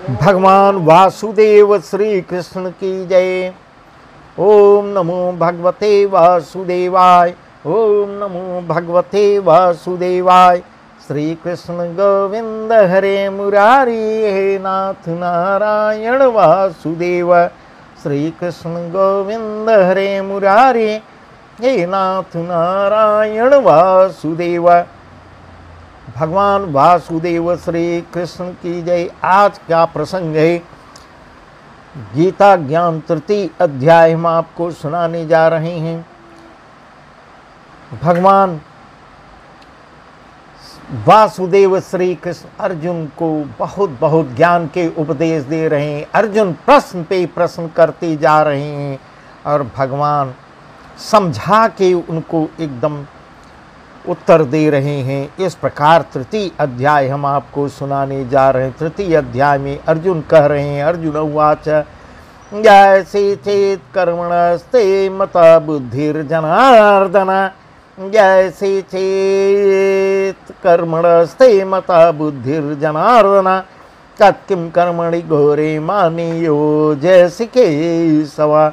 भगवान वासुदेव श्री कृष्ण की जय। ओम नमो भगवते वासुदेवाय। ओम नमो भगवते वासुदेवाय। श्री कृष्ण गोविंद हरे मुरारी, हे नाथ नारायण वासुदेव। श्री कृष्ण गोविंद हरे मुरारी, हे नाथ नारायण वासुदेव। भगवान वासुदेव श्री कृष्ण की जय। आज का प्रसंग है गीता ज्ञान तृतीय अध्याय हम आपको सुनाने जा रहे हैं। भगवान वासुदेव श्री कृष्ण अर्जुन को बहुत बहुत ज्ञान के उपदेश दे रहे हैं। अर्जुन प्रश्न पे प्रश्न करते जा रहे हैं और भगवान समझा के उनको एकदम उत्तर दे रहे हैं। इस प्रकार तृतीय अध्याय हम आपको सुनाने जा रहे हैं। तृतीय अध्याय में अर्जुन कह रहे हैं, अर्जुन उवाच जैसे चेत कर्मणस्ते मता बुद्धिर्जनार्दन। जैसे चेत कर्मणस्ते मता बुद्धिर्जनार्दन। तत्किं कर्मणि घोरे मानियो जैसे केशव।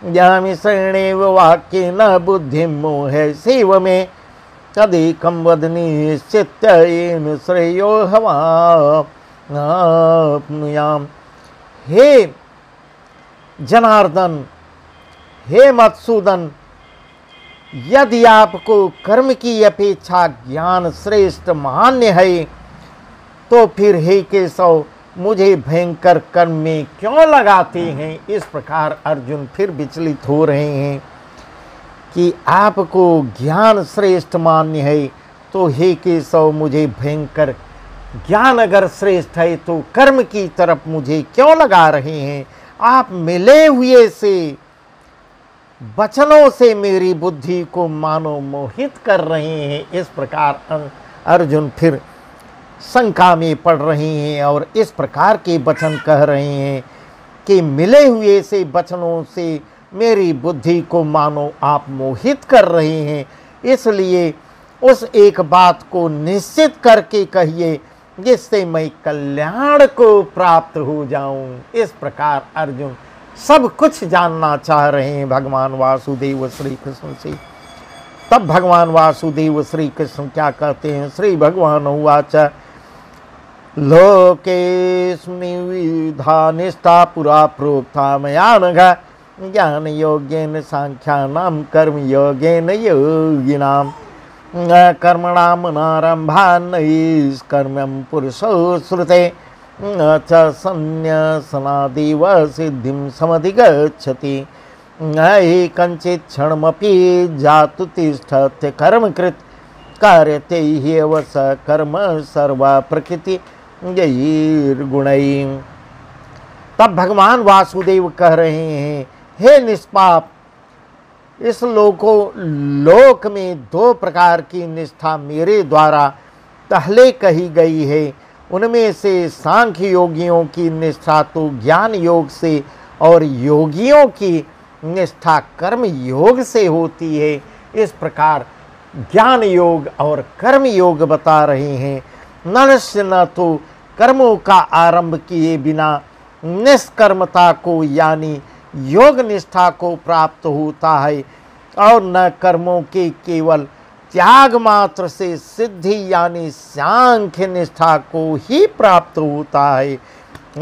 ज्ञामि शरणेव वाक्येन बुद्धिं मोहे सेव में। तदेकं वद निश्चित्य येन श्रेयो हवाप्नुयाम्। हे जनार्दन, हे मधुसूदन, यदि आपको कर्म की अपेक्षा ज्ञान श्रेष्ठ मान्य है तो फिर हे केशव मुझे भयंकर कर्म में क्यों लगाते हैं। इस प्रकार अर्जुन फिर विचलित हो रहे हैं कि आपको ज्ञान श्रेष्ठ मान्य है तो हे केशव मुझे भयंकर ज्ञान अगर श्रेष्ठ है तो कर्म की तरफ मुझे क्यों लगा रहे हैं। आप मिले हुए से वचनों से मेरी बुद्धि को मानो मोहित कर रहे हैं। इस प्रकार अर्जुन फिर शंका में पड़ रहे हैं और इस प्रकार के वचन कह रहे हैं कि मिले हुए से वचनों से मेरी बुद्धि को मानो आप मोहित कर रहे हैं। इसलिए उस एक बात को निश्चित करके कहिए जिससे मैं कल्याण को प्राप्त हो जाऊं। इस प्रकार अर्जुन सब कुछ जानना चाह रहे हैं भगवान वासुदेव श्री कृष्ण से। तब भगवान वासुदेव श्री कृष्ण क्या कहते हैं। श्री भगवान उवाच लोकेस्मिन् विविधा निष्ठा पुरा प्रोक्ता मया नघ। ज्ञान योगेन सांख्यानां कर्म योगेन योगिनां। कर्मणां नारंभान् नैष्कर्म्यं पुरुषो श्रुते। च संन्यासनादेव सिद्धिं समधिगच्छति। हि कञ्चित् क्षणमपि जातु तिष्ठत्य कर्मकृत्। कार्यते ह्येव स कर्म सर्वा प्रकृति जैर्गुणैः। तब भगवान वासुदेव कह रहे हैं, हे निष्पाप, इस लोक में दो प्रकार की निष्ठा मेरे द्वारा पहले कही गई है। उनमें से सांख्य योगियों की निष्ठा तो ज्ञान योग से और योगियों की निष्ठा कर्म योग से होती है। इस प्रकार ज्ञान योग और कर्म योग बता रहे हैं। मनुष्य न तो कर्मों का आरंभ किए बिना निष्कर्मता को यानी योग निष्ठा को प्राप्त होता है और न कर्मों के केवल त्याग मात्र से सिद्धि यानी सांख्य निष्ठा को ही प्राप्त होता है।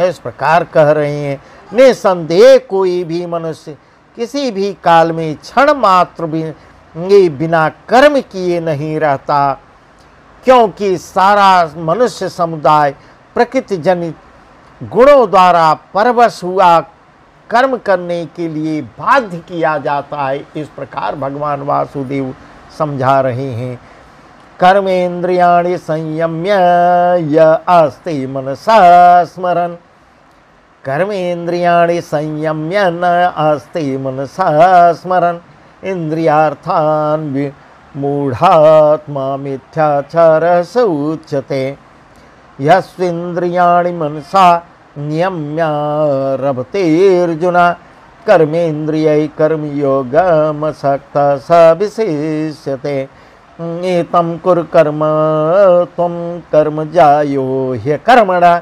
इस प्रकार कह रहे हैं, निसंदेह कोई भी मनुष्य किसी भी काल में क्षण मात्र भी बिना कर्म किए नहीं रहता, क्योंकि सारा मनुष्य समुदाय प्रकृति जनित गुणों द्वारा परवश हुआ कर्म करने के लिए बाध्य किया जाता है। इस प्रकार भगवान वासुदेव समझा रहे हैं। कर्मेन्द्रियाणि संयम्य य आस्ते मनसा स्मरन्। कर्मेन्द्रियाणि संयम्य न आस्ते मनसा स्मरन्। इंद्रियार्थान् मूढ़ात्मा मिथ्याचारः स उच्यते। यस्विन्द्रियाणि मनसा नियम्यारभतेऽर्जुन। कर्मेन्द्रियै कर्मयोगमसक्तः स विशिष्यते। एतं कुरु कर्म त्वं कर्म जायो ह्यकर्मणः।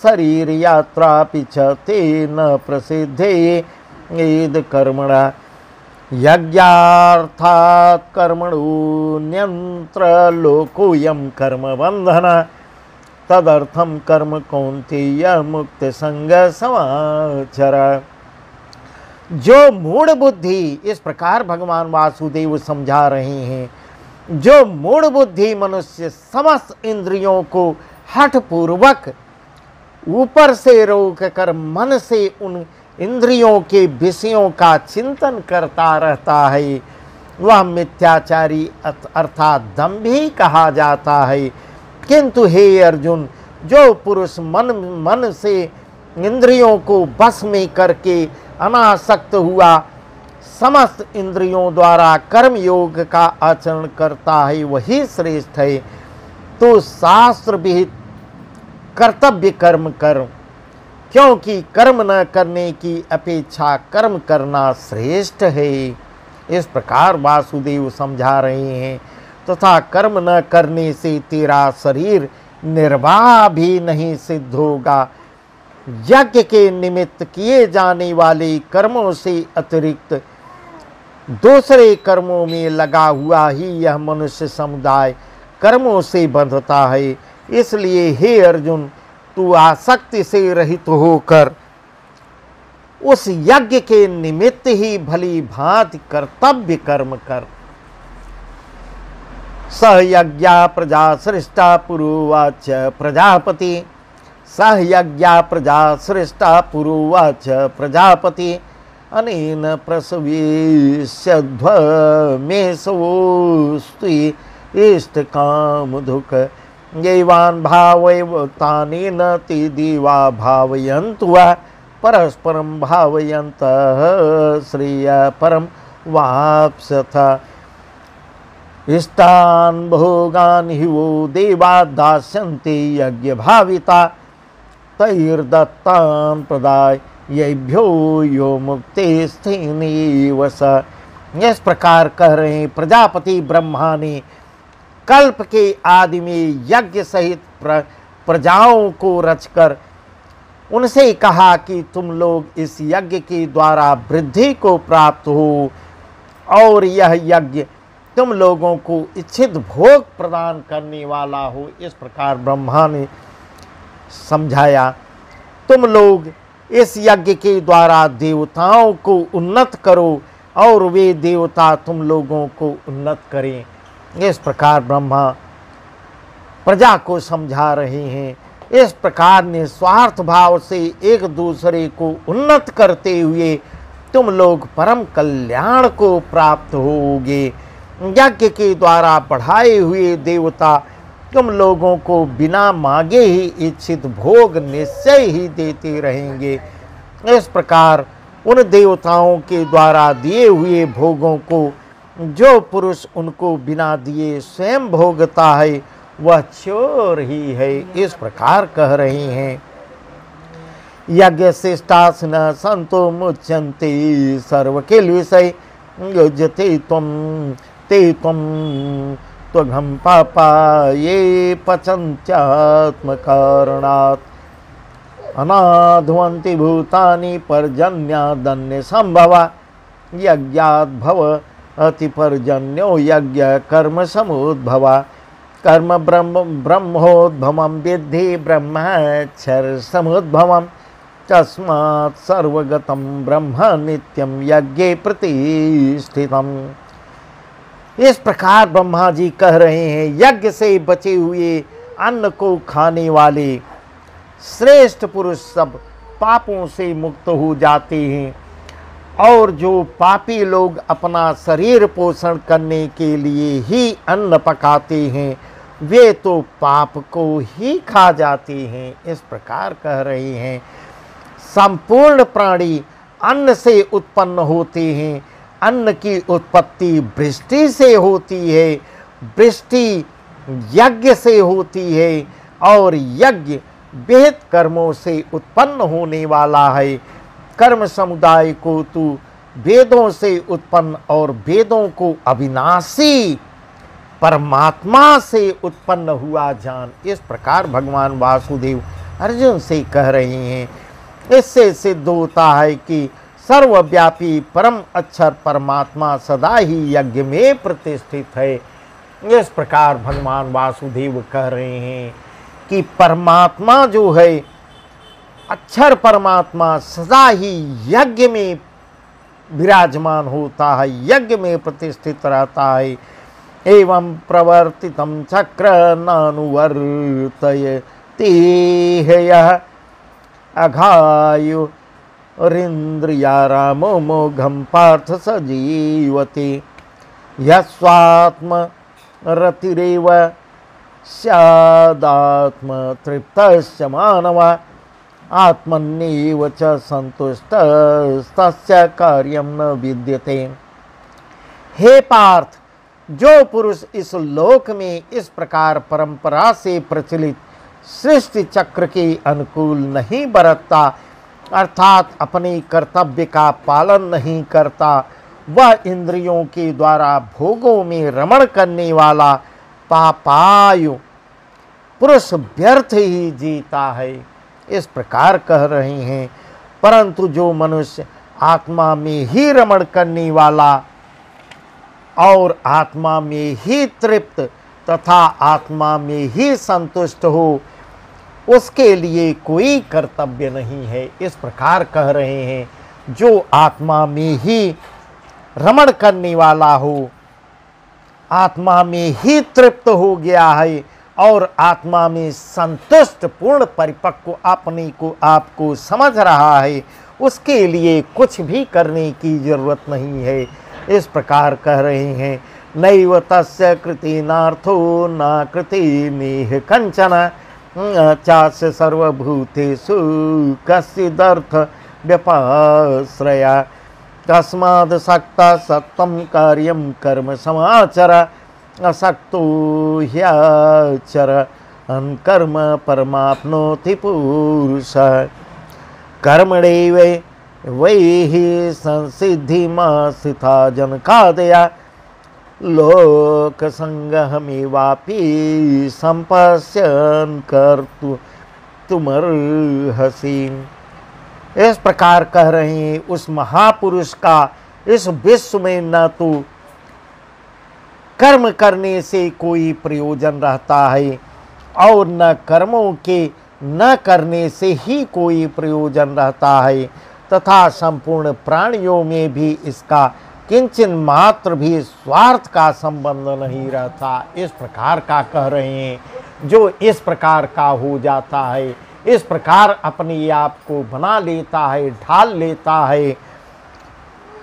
शरीर यात्रा पिछते न प्रसिद्धे एद कर्मणा यज्ञार्थात् कर्मणो न्यंत्र लोकोयम कर्म बंधन तदर्थम कर्म कौन्तेय मुक्त संग समाचर। जो मूढ़ बुद्धि, इस प्रकार भगवान वासुदेव समझा रहे हैं, जो मूढ़ बुद्धि मनुष्य समस्त इंद्रियों को हठ पूर्वक ऊपर से रोक कर मन से उन इंद्रियों के विषयों का चिंतन करता रहता है, वह मिथ्याचारी अर्थात दंभी कहा जाता है। किंतु हे अर्जुन, जो पुरुष मन से इंद्रियों को बस में करके अनासक्त हुआ समस्त इंद्रियों द्वारा कर्म योग का आचरण करता है, वही श्रेष्ठ है। तो शास्त्र विहित कर्तव्य कर्म कर, क्योंकि कर्म न करने की अपेक्षा कर्म करना श्रेष्ठ है। इस प्रकार वासुदेव समझा रहे हैं। तथा कर्म न करने से तेरा शरीर निर्वाह भी नहीं सिद्ध होगा। यज्ञ के निमित्त किए जाने वाले कर्मों से अतिरिक्त दूसरे कर्मों में लगा हुआ ही यह मनुष्य समुदाय कर्मों से बंधता है। इसलिए हे अर्जुन, तू आसक्ति से रहित होकर उस यज्ञ के निमित्त ही भली भांति कर्तव्य कर्म कर। सह यज्ञा प्रजा सृष्टा पुरोवाच प्रजापति, सह यज्ञा प्रजा सृष्टा पुरोवाच प्रजापति, अनेन प्रसवेश्यध्वमेशवोस्तु इष्ट काम दुख यैवान् भावैवतानेन ते देवा भावयन्तु वा परस्परं भावयन्तः श्रेय परम वाप्स्यथ। इष्टान् भोगान् हि वो देवा दास्यन्ते यज्ञ भाविता तैर्दत्तान् प्रदायैभ्यो यो मुक्ते स्थेनेव स। इस प्रकार कह रहे हैं, प्रजापति ब्रह्मा ने कल्प के आदि में यज्ञ सहित प्रजाओं को रचकर उनसे कहा कि तुम लोग इस यज्ञ के द्वारा वृद्धि को प्राप्त हो और यह यज्ञ तुम लोगों को इच्छित भोग प्रदान करने वाला हो। इस प्रकार ब्रह्मा ने समझाया, तुम लोग इस यज्ञ के द्वारा देवताओं को उन्नत करो और वे देवता तुम लोगों को उन्नत करें। इस प्रकार ब्रह्मा प्रजा को समझा रहे हैं। इस प्रकार निस्वार्थ भाव से एक दूसरे को उन्नत करते हुए तुम लोग परम कल्याण को प्राप्त होगे। यज्ञ के द्वारा बढ़ाए हुए देवता तुम लोगों को बिना मांगे ही इच्छित भोग निश्चय ही देते रहेंगे। इस प्रकार उन देवताओं के द्वारा दिए हुए भोगों को जो पुरुष उनको बिना दिए स्वयं भोगता है वह चोर ही है। इस प्रकार कह रहे हैं, यज्ञ शिष्टासन संतो मुच्यन्ते सर्व किल विषय युज्यते त्वं ते त्वं त्वघं पापा ये पचन्त्यात्म कारणात् अनाध्वन्ति भूतानि पर्जन्यादन्य संभवा यज्ञाद् भव अति पर्जन्यो यज्ञ कर्म समुद्भवा कर्म ब्रह्मोद्भवं विद्धि ब्रह्मक्षर समुद्भवं तस्मात् सर्वगतं ब्रह्म नित्यं यज्ञे प्रतिष्ठितम्। इस प्रकार ब्रह्मा जी कह रहे हैं, यज्ञ से बचे हुए अन्न को खाने वाले श्रेष्ठ पुरुष सब पापों से मुक्त हो जाते हैं और जो पापी लोग अपना शरीर पोषण करने के लिए ही अन्न पकाते हैं वे तो पाप को ही खा जाते हैं। इस प्रकार कह रहे हैं, संपूर्ण प्राणी अन्न से उत्पन्न होते हैं। अन्न की उत्पत्ति वृष्टि से होती है, वृष्टि यज्ञ से होती है और यज्ञ विहित कर्मों से उत्पन्न होने वाला है। कर्म समुदाय को तू वेदों से उत्पन्न और वेदों को अविनाशी परमात्मा से उत्पन्न हुआ जान। इस प्रकार भगवान वासुदेव अर्जुन से कह रहे हैं। इससे सिद्ध होता है कि सर्वव्यापी परम अक्षर परमात्मा सदा ही यज्ञ में प्रतिष्ठित है। इस प्रकार भगवान वासुदेव कह रहे हैं कि परमात्मा जो है, अक्षर परमात्मा सदा ही यज्ञ में विराजमान होता है, यज्ञ में प्रतिष्ठित रहता है। एवं प्रवर्तितं चक्र नानुवर्तयते यः अघायु रिन्द्रियारामो मोघं पार्थ स जीवति। यस्वात्म रतिरेव स्यादात्मतृप्तश्च मानव आत्मन्येव च संतुष्टस्तस्य कार्यं न विद्यते। हे पार्थ, जो पुरुष इस लोक में इस प्रकार परंपरा से प्रचलित सृष्टि चक्र के अनुकूल नहीं बरतता, अर्थात अपने कर्तव्य का पालन नहीं करता, वह इंद्रियों के द्वारा भोगों में रमण करने वाला पापायु पुरुष व्यर्थ ही जीता है। इस प्रकार कह रहे हैं। परंतु जो मनुष्य आत्मा में ही रमण करने वाला और आत्मा में ही तृप्त तथा आत्मा में ही संतुष्ट हो, उसके लिए कोई कर्तव्य नहीं है। इस प्रकार कह रहे हैं। जो आत्मा में ही रमण करने वाला हो, आत्मा में ही तृप्त हो गया है और आत्मा में संतुष्ट पूर्ण परिपक्व अपने को आपको समझ रहा है, उसके लिए कुछ भी करने की जरूरत नहीं है। इस प्रकार कह रहे हैं। नैव तस्य कृतेनार्थो न कृतिमेह कंचन चास्य सर्वभूतेषु कस्चिदर्थ व्यपाश्रया तस्माद् सक्ता सत्तं कार्यं कर्म समाचर असक्तो ह्याचर कर्म परमाप्नोति पुरुषः। कर्मणैव वैहि संसिद्धिमास्थिता जनकादया लोकसंगहमेवापि संपश्यन् कर्तुमर्हसि। इस प्रकार कह रहे हैं। उस महापुरुष का इस विश्व में न तो कर्म करने से कोई प्रयोजन रहता है और न कर्मों के न करने से ही कोई प्रयोजन रहता है, तथा संपूर्ण प्राणियों में भी इसका किंचन मात्र भी स्वार्थ का संबंध नहीं रहता। इस प्रकार का कह रहे हैं। जो इस प्रकार का हो जाता है, इस प्रकार अपने आप को बना लेता है, ढाल लेता है,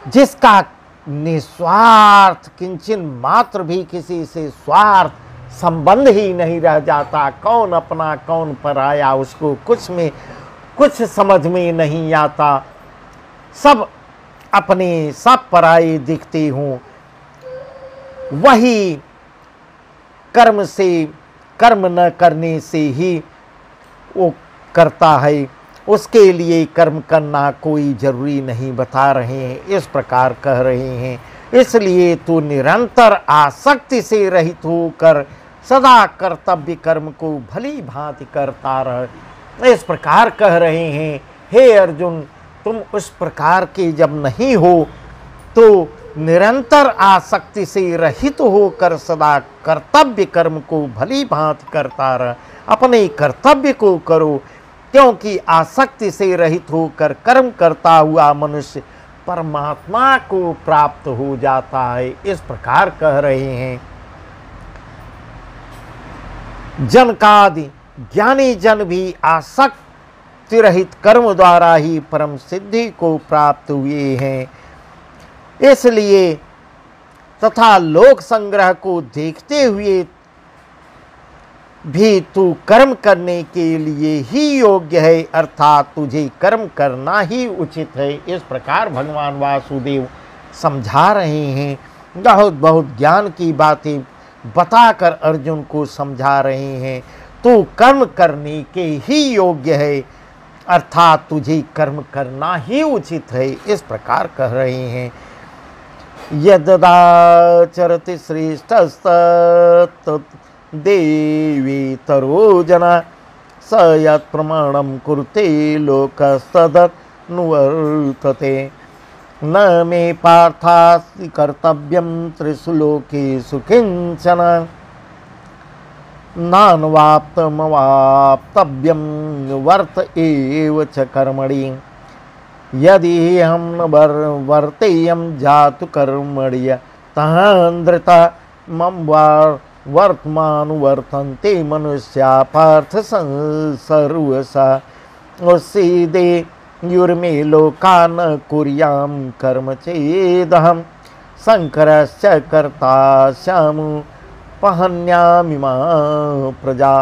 जिसका निस्वार्थ किंचन मात्र भी किसी से स्वार्थ संबंध ही नहीं रह जाता, कौन अपना कौन पराया उसको कुछ समझ में नहीं आता, सब अपने सब पराये दिखते हों, वही कर्म न करने से ही वो करता है, उसके लिए कर्म करना कोई जरूरी नहीं बता रहे हैं। इस प्रकार कह रहे हैं। इसलिए तू निरंतर आसक्ति से रहित होकर सदा कर्तव्य कर्म को भली भांति करता रह। इस प्रकार कह रहे हैं। हे अर्जुन, तुम उस प्रकार के जब नहीं हो तो निरंतर आसक्ति से रहित होकर सदा कर्तव्य कर्म को भली भांति करता रह। अपने कर्तव्य को करो, क्योंकि आसक्ति से रहित होकर कर्म करता हुआ मनुष्य परमात्मा को प्राप्त हो जाता है। इस प्रकार कह रहे हैं। जनकादि ज्ञानी जन भी आसक्ति रहित कर्म द्वारा ही परम सिद्धि को प्राप्त हुए हैं। इसलिए तथा लोक संग्रह को देखते हुए भी तू कर्म करने के लिए ही योग्य है, अर्थात तुझे कर्म करना ही उचित है। इस प्रकार भगवान वासुदेव समझा रहे हैं। बहुत ज्ञान की बातें बताकर अर्जुन को समझा रहे हैं। तू कर्म करने के ही योग्य है, अर्थात तुझे कर्म करना ही उचित है। इस प्रकार कह रहे हैं। यददाचरति श्रेष्ठस्तत् देवी तरोजना स यत् प्रमाणं कुरुते लोकस्तदनुवर्तते। न मे पार्थास्ति कर्तव्यं त्रिषु लोकेषु किंचन, नानवाप्तमवाप्तव्यं वर्त एव च कर्मणि। यदि हम न वर्तेयं जातु कर्मण्य तहान्द्रत मम वर्तमानुवर्तन्ते मनुष्या पार्थ सर्वसा। उसीदे युर्मे लोका न कुर्यां कर्म चेदहं शंकरस्य कर्ता स्यामु पहन्यामिमा प्रजा।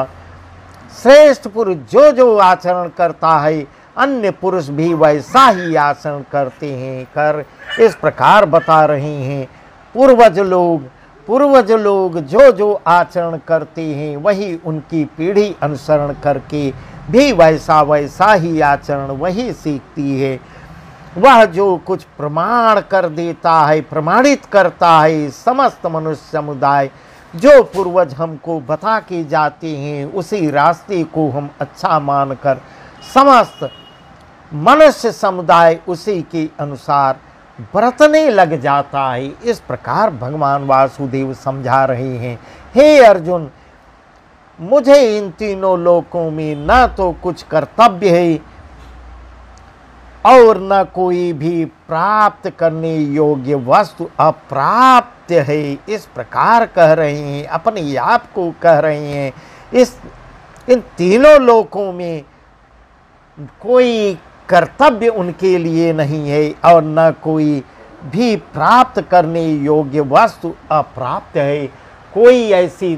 श्रेष्ठ पुरुष जो आचरण करता है अन्य पुरुष भी वैसा ही आचरण करते हैं कर इस प्रकार बता रहे हैं। पूर्वज लोग जो आचरण करते हैं वही उनकी पीढ़ी अनुसरण करके भी वैसा ही आचरण वही सीखती है। वह जो कुछ प्रमाण कर देता है, प्रमाणित करता है, समस्त मनुष्य समुदाय जो पूर्वज हमको बता के जाते हैं उसी रास्ते को हम अच्छा मानकर समस्त मनुष्य समुदाय उसी के अनुसार बरतने लग जाता है। इस प्रकार भगवान वासुदेव समझा रहे हैं, हे अर्जुन, मुझे इन तीनों लोकों में न तो कुछ कर्तव्य है और न कोई भी प्राप्त करने योग्य वस्तु अप्राप्त है। इस प्रकार कह रहे हैं, अपने आप को कह रहे हैं। इन तीनों लोकों में कोई कर्तव्य उनके लिए नहीं है और न कोई भी प्राप्त करने योग्य वस्तु अप्राप्त है। कोई ऐसी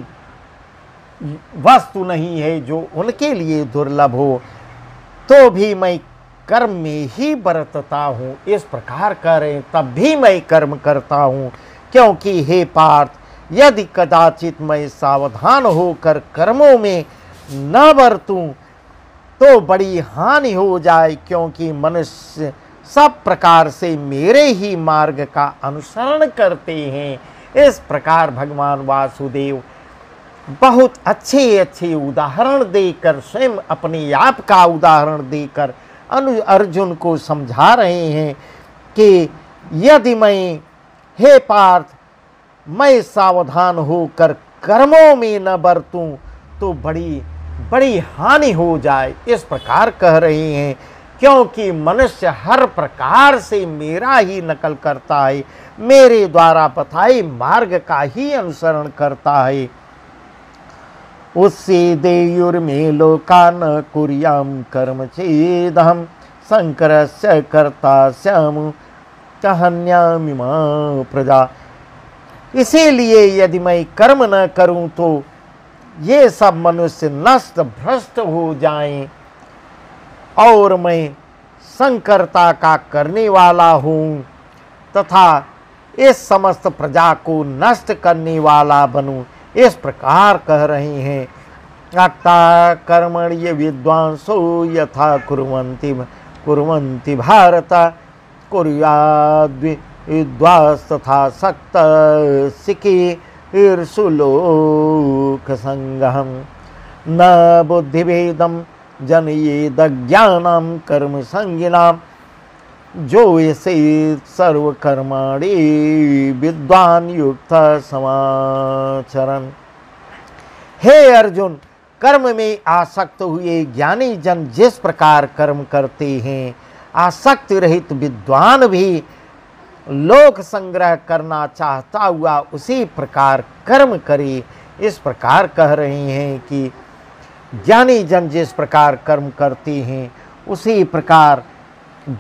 वस्तु नहीं है जो उनके लिए दुर्लभ हो, तो भी मैं कर्म में ही बरतता हूँ। इस प्रकार करें तब भी मैं कर्म करता हूँ, क्योंकि हे पार्थ, यदि कदाचित मैं सावधान होकर कर्मों में न बरतूं तो बड़ी हानि हो जाए, क्योंकि मनुष्य सब प्रकार से मेरे ही मार्ग का अनुसरण करते हैं। इस प्रकार भगवान वासुदेव बहुत अच्छे उदाहरण देकर, स्वयं अपने आप का उदाहरण देकर अर्जुन को समझा रहे हैं कि यदि मैं, हे पार्थ, मैं सावधान होकर कर्मों में न बरतूं तो बड़ी हानि हो जाए। इस प्रकार कह रहे हैं, क्योंकि मनुष्य हर प्रकार से मेरा ही नकल करता है, मेरे द्वारा बताए मार्ग का ही अनुसरण करता है। उससे देयुर्मे लोका न कुर्याम कर्म चेदहम शंकरस्य कर्ता स्यामु कहन्यामिमा प्रजा। इसीलिए यदि मैं कर्म न करूं तो ये सब मनुष्य नष्ट भ्रष्ट हो जाएं और मैं संकर्ता का करने वाला हूँ तथा इस समस्त प्रजा को नष्ट करने वाला बनूं। इस प्रकार कह रहे हैं, अक्ता कर्मण्य विद्वांसो यथा कुर्वन्ति भारत कुर्याद्विद्वांस तथा सक्त सिकी ईर्षुलोक संगहम न बुद्धिभेदम जनयेद ज्ञानम कर्म संगिनाम जो ऐसे सर्वकर्माणि विद्वान युक्त समाचरण। हे अर्जुन, कर्म में आसक्त हुए ज्ञानी जन जिस प्रकार कर्म करते हैं, आसक्ति रहित विद्वान भी लोक संग्रह करना चाहता हुआ उसी प्रकार कर्म करे। इस प्रकार कह रहे हैं कि ज्ञानी जन जिस प्रकार कर्म करते हैं उसी प्रकार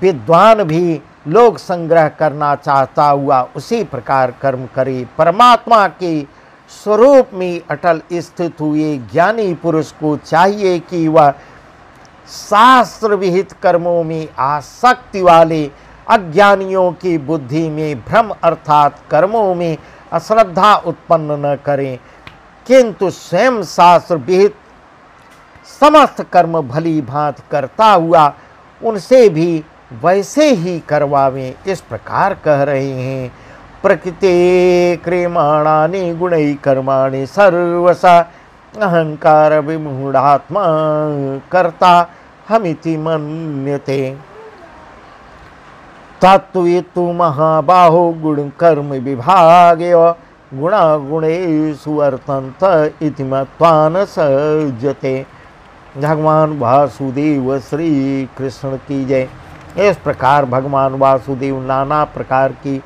विद्वान भी लोक संग्रह करना चाहता हुआ उसी प्रकार कर्म करे। परमात्मा के स्वरूप में अटल स्थित हुए ज्ञानी पुरुष को चाहिए कि वह शास्त्र विहित कर्मों में आसक्ति वाले अज्ञानियों की बुद्धि में भ्रम अर्थात कर्मों में अश्रद्धा उत्पन्न न करें, किंतु स्वयं शास्त्र विहित समस्त कर्म भली भांति करता हुआ उनसे भी वैसे ही करवावें। इस प्रकार कह रहे हैं, प्रकृते क्रियमाणानि गुणै कर्माणि सर्वसा अहंकार विमूढ़ात्मा कर्ता हमिति मन्यते। तत्त्वेतु महाबाहो गुण कर्म विभागे गुणा गुणेषु वर्तन्त इति मत्वा न सज्जते। भगवान वासुदेव श्री कृष्ण की जय। इस प्रकार भगवान वासुदेव नाना प्रकार की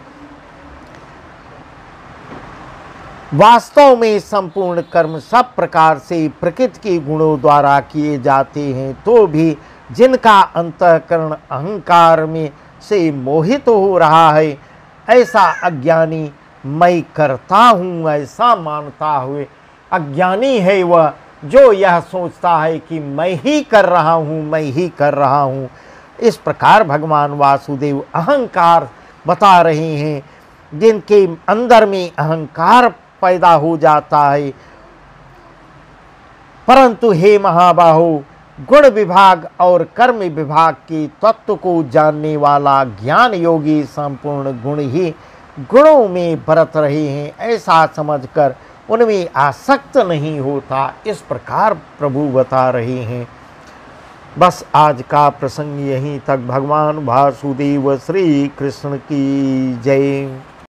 वास्तव में संपूर्ण कर्म सब प्रकार से प्रकृति के गुणों द्वारा किए जाते हैं, तो भी जिनका अंतःकरण अहंकार में से मोहित हो रहा है, ऐसा अज्ञानी मैं करता हूँ ऐसा मानता हुए अज्ञानी है वह, जो यह सोचता है कि मैं ही कर रहा हूँ, मैं ही कर रहा हूँ। इस प्रकार भगवान वासुदेव अहंकार बता रहे हैं, जिनके अंदर में अहंकार पैदा हो जाता है। परंतु हे महाबाहो, गुण विभाग और कर्म विभाग के तत्व को जानने वाला ज्ञान योगी संपूर्ण गुण ही गुणों में बरत रहे हैं, ऐसा समझकर उनमें आसक्त नहीं होता। इस प्रकार प्रभु बता रहे हैं। बस आज का प्रसंग यहीं तक। भगवान वासुदेव श्री कृष्ण की जय।